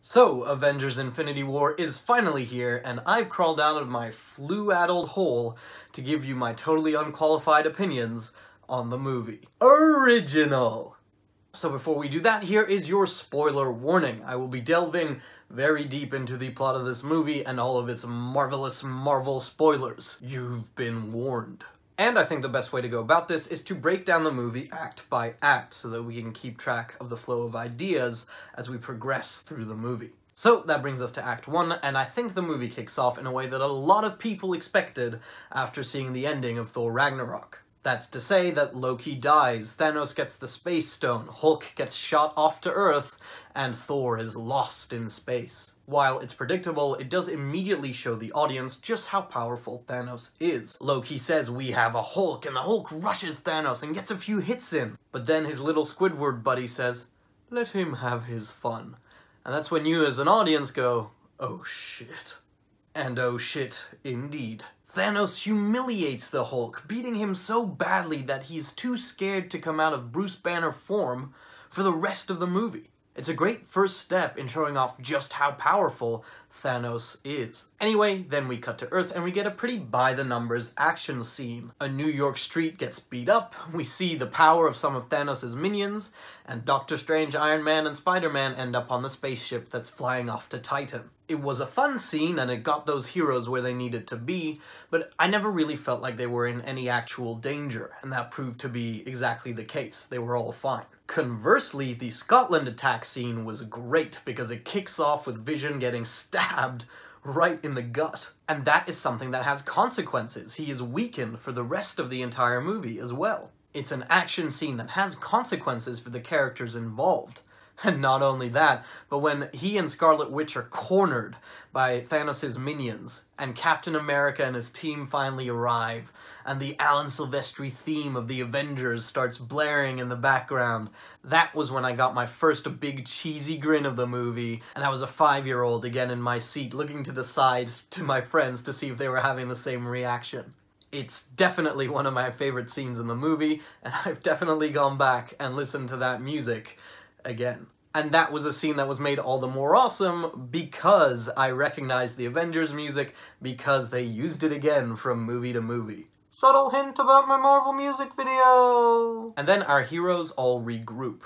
So, Avengers Infinity War is finally here, and I've crawled out of my flu-addled hole to give you my totally unqualified opinions on the movie. Original! So before we do that, here is your spoiler warning. I will be delving very deep into the plot of this movie and all of its marvelous Marvel spoilers. You've been warned. And I think the best way to go about this is to break down the movie act by act so that we can keep track of the flow of ideas as we progress through the movie. So that brings us to Act 1, and I think the movie kicks off in a way that a lot of people expected after seeing the ending of Thor Ragnarok. That's to say that Loki dies, Thanos gets the Space Stone, Hulk gets shot off to Earth, and Thor is lost in space. While it's predictable, it does immediately show the audience just how powerful Thanos is. Loki says, "We have a Hulk," and the Hulk rushes Thanos and gets a few hits in. But then his little Squidward buddy says, "Let him have his fun." And that's when you as an audience go, "Oh shit." And oh shit, indeed. Thanos humiliates the Hulk, beating him so badly that he's too scared to come out of Bruce Banner form for the rest of the movie. It's a great first step in showing off just how powerful Thanos is. Anyway, then we cut to Earth and we get a pretty by-the-numbers action scene. A New York street gets beat up, we see the power of some of Thanos' minions, and Doctor Strange, Iron Man, and Spider-Man end up on the spaceship that's flying off to Titan. It was a fun scene and it got those heroes where they needed to be, but I never really felt like they were in any actual danger, and that proved to be exactly the case. They were all fine. Conversely, the Scotland attack scene was great because it kicks off with Vision getting stabbed right in the gut. And that is something that has consequences. He is weakened for the rest of the entire movie as well. It's an action scene that has consequences for the characters involved. And not only that, but when he and Scarlet Witch are cornered by Thanos' minions, and Captain America and his team finally arrive, and the Alan Silvestri theme of the Avengers starts blaring in the background, that was when I got my first big cheesy grin of the movie, and I was a 5-year-old again in my seat looking to the side to my friends to see if they were having the same reaction. It's definitely one of my favorite scenes in the movie, and I've definitely gone back and listened to that music again. And that was a scene that was made all the more awesome because I recognized the Avengers music because they used it again from movie to movie. Subtle hint about my Marvel music video! And then our heroes all regroup.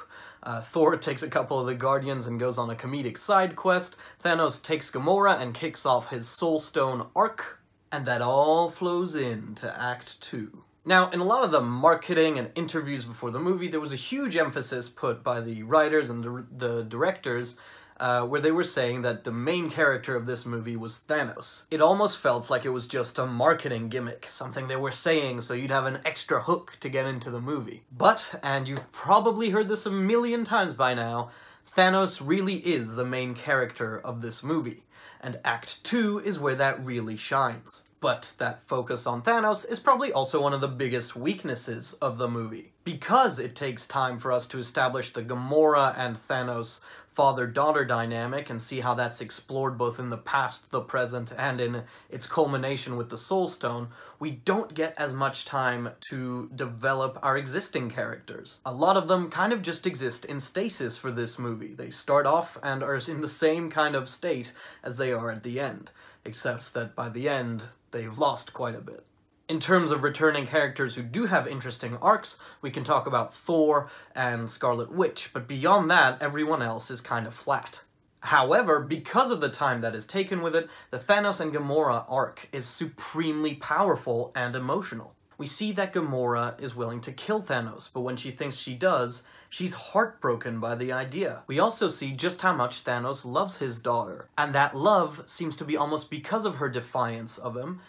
Thor takes a couple of the Guardians and goes on a comedic side quest. Thanos takes Gamora and kicks off his Soul Stone arc. And that all flows into Act 2. Now, in a lot of the marketing and interviews before the movie, there was a huge emphasis put by the writers and the directors where they were saying that the main character of this movie was Thanos. It almost felt like it was just a marketing gimmick, something they were saying so you'd have an extra hook to get into the movie. But, and you've probably heard this a million times by now, Thanos really is the main character of this movie, and Act 2 is where that really shines. But that focus on Thanos is probably also one of the biggest weaknesses of the movie, because it takes time for us to establish the Gamora and Thanos father-daughter dynamic and see how that's explored both in the past, the present, and in its culmination with the Soul Stone. We don't get as much time to develop our existing characters. A lot of them kind of just exist in stasis for this movie. They start off and are in the same kind of state as they are at the end, except that by the end, they've lost quite a bit. In terms of returning characters who do have interesting arcs, we can talk about Thor and Scarlet Witch, but beyond that, everyone else is kind of flat. However, because of the time that is taken with it, the Thanos and Gamora arc is supremely powerful and emotional. We see that Gamora is willing to kill Thanos, but when she thinks she does, she's heartbroken by the idea. We also see just how much Thanos loves his daughter, and that love seems to be almost because of her defiance of him,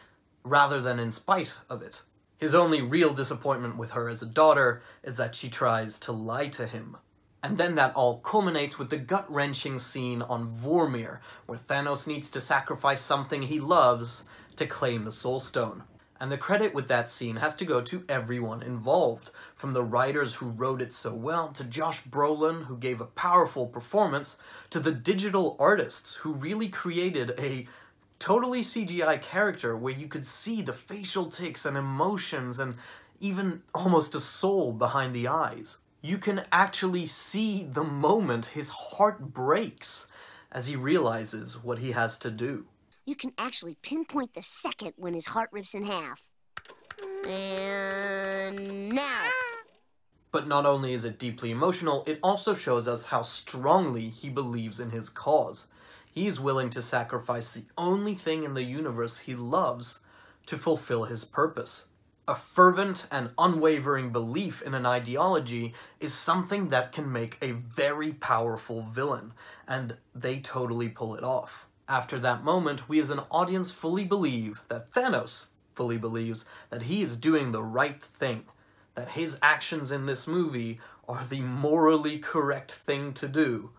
rather than in spite of it. His only real disappointment with her as a daughter is that she tries to lie to him. And then that all culminates with the gut-wrenching scene on Vormir, where Thanos needs to sacrifice something he loves to claim the Soul Stone. And the credit with that scene has to go to everyone involved, from the writers who wrote it so well, to Josh Brolin, who gave a powerful performance, to the digital artists who really created a totally CGI character where you could see the facial tics and emotions and even almost a soul behind the eyes. You can actually see the moment his heart breaks as he realizes what he has to do. You can actually pinpoint the second when his heart rips in half. And now. But not only is it deeply emotional, it also shows us how strongly he believes in his cause. He is willing to sacrifice the only thing in the universe he loves to fulfill his purpose. A fervent and unwavering belief in an ideology is something that can make a very powerful villain, and they totally pull it off. After that moment, we as an audience fully believe that Thanos fully believes that he is doing the right thing, that his actions in this movie are the morally correct thing to do,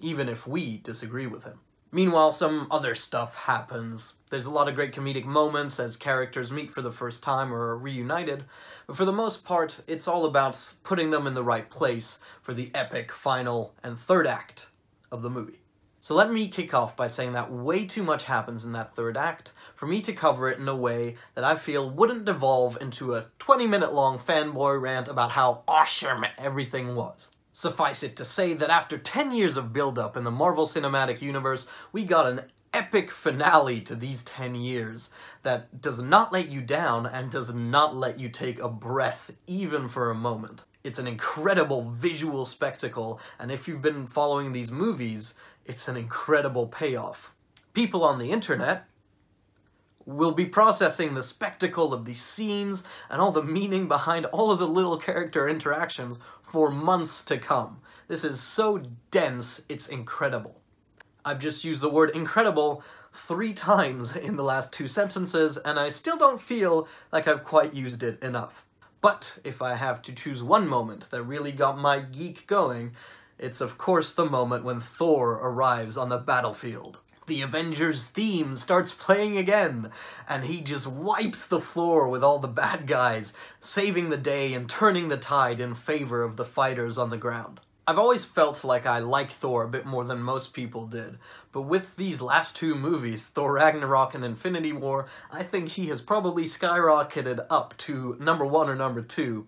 even if we disagree with him. Meanwhile, some other stuff happens. There's a lot of great comedic moments as characters meet for the first time or are reunited, but for the most part, it's all about putting them in the right place for the epic final and third act of the movie. So let me kick off by saying that way too much happens in that third act for me to cover it in a way that I feel wouldn't devolve into a 20-minute long fanboy rant about how awesome everything was. Suffice it to say that after 10 years of build-up in the Marvel Cinematic Universe, we got an epic finale to these 10 years that does not let you down and does not let you take a breath even for a moment. It's an incredible visual spectacle, and if you've been following these movies, it's an incredible payoff. People on the internet will be processing the spectacle of these scenes and all the meaning behind all of the little character interactions for months to come. This is so dense, it's incredible. I've just used the word incredible 3 times in the last 2 sentences, and I still don't feel like I've quite used it enough. But if I have to choose one moment that really got my geek going, it's of course the moment when Thor arrives on the battlefield. The Avengers theme starts playing again, and he just wipes the floor with all the bad guys, saving the day and turning the tide in favor of the fighters on the ground. I've always felt like I like Thor a bit more than most people did, but with these last 2 movies, Thor Ragnarok and Infinity War, I think he has probably skyrocketed up to number 1 or number 2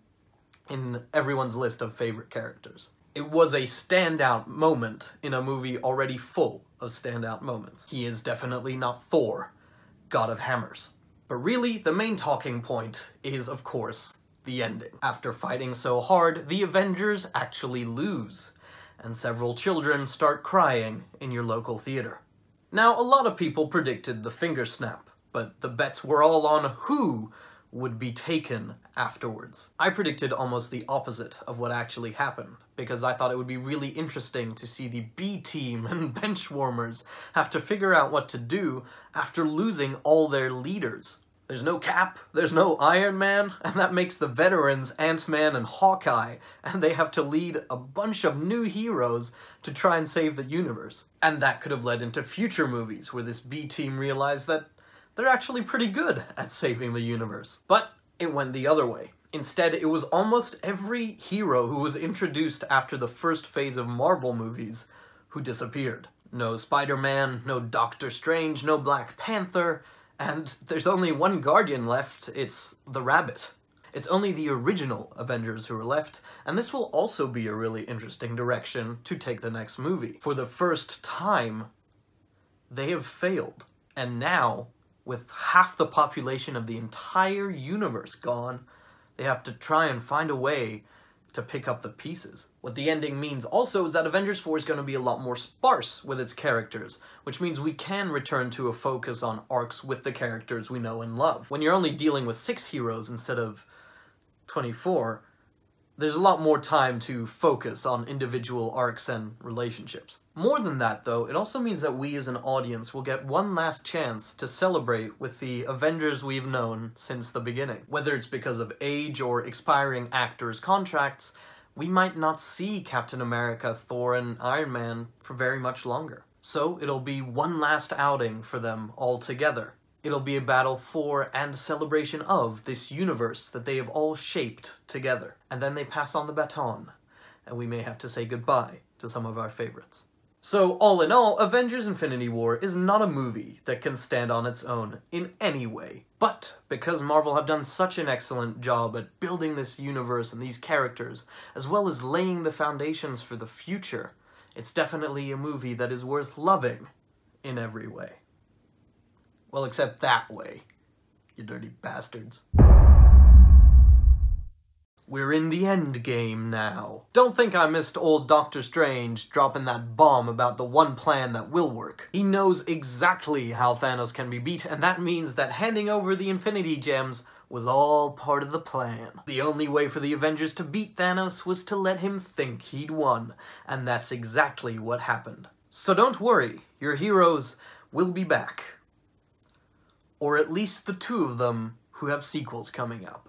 in everyone's list of favorite characters. It was a standout moment in a movie already full of standout moments. He is definitely not Thor, God of Hammers. But really, the main talking point is, of course, the ending. After fighting so hard, the Avengers actually lose, and several children start crying in your local theater. Now, a lot of people predicted the finger snap, but the bets were all on who would be taken afterwards. I predicted almost the opposite of what actually happened, because I thought it would be really interesting to see the B-team and benchwarmers have to figure out what to do after losing all their leaders. There's no Cap, there's no Iron Man, and that makes the veterans Ant-Man and Hawkeye, and they have to lead a bunch of new heroes to try and save the universe. And that could have led into future movies where this B-team realized that they're actually pretty good at saving the universe. But it went the other way. Instead, it was almost every hero who was introduced after the first phase of Marvel movies who disappeared. No Spider-Man, no Doctor Strange, no Black Panther, and there's only one Guardian left, it's the Rabbit. It's only the original Avengers who are left, and this will also be a really interesting direction to take the next movie. For the first time, they have failed, and now, with half the population of the entire universe gone, they have to try and find a way to pick up the pieces. What the ending means also is that Avengers 4 is going to be a lot more sparse with its characters, which means we can return to a focus on arcs with the characters we know and love. When you're only dealing with 6 heroes instead of 24, there's a lot more time to focus on individual arcs and relationships. More than that, though, it also means that we as an audience will get one last chance to celebrate with the Avengers we've known since the beginning. Whether it's because of age or expiring actors' contracts, we might not see Captain America, Thor, and Iron Man for very much longer. So it'll be one last outing for them all together. It'll be a battle for and celebration of this universe that they have all shaped together. And then they pass on the baton, and we may have to say goodbye to some of our favorites. So, all in all, Avengers Infinity War is not a movie that can stand on its own in any way. But, because Marvel have done such an excellent job at building this universe and these characters, as well as laying the foundations for the future, It's definitely a movie that is worth loving in every way. Well, except that way, you dirty bastards. We're in the end game now. Don't think I missed old Doctor Strange dropping that bomb about the one plan that will work. He knows exactly how Thanos can be beat, and that means that handing over the Infinity Gems was all part of the plan. The only way for the Avengers to beat Thanos was to let him think he'd won, and that's exactly what happened. So don't worry, your heroes will be back. Or at least the two of them who have sequels coming up.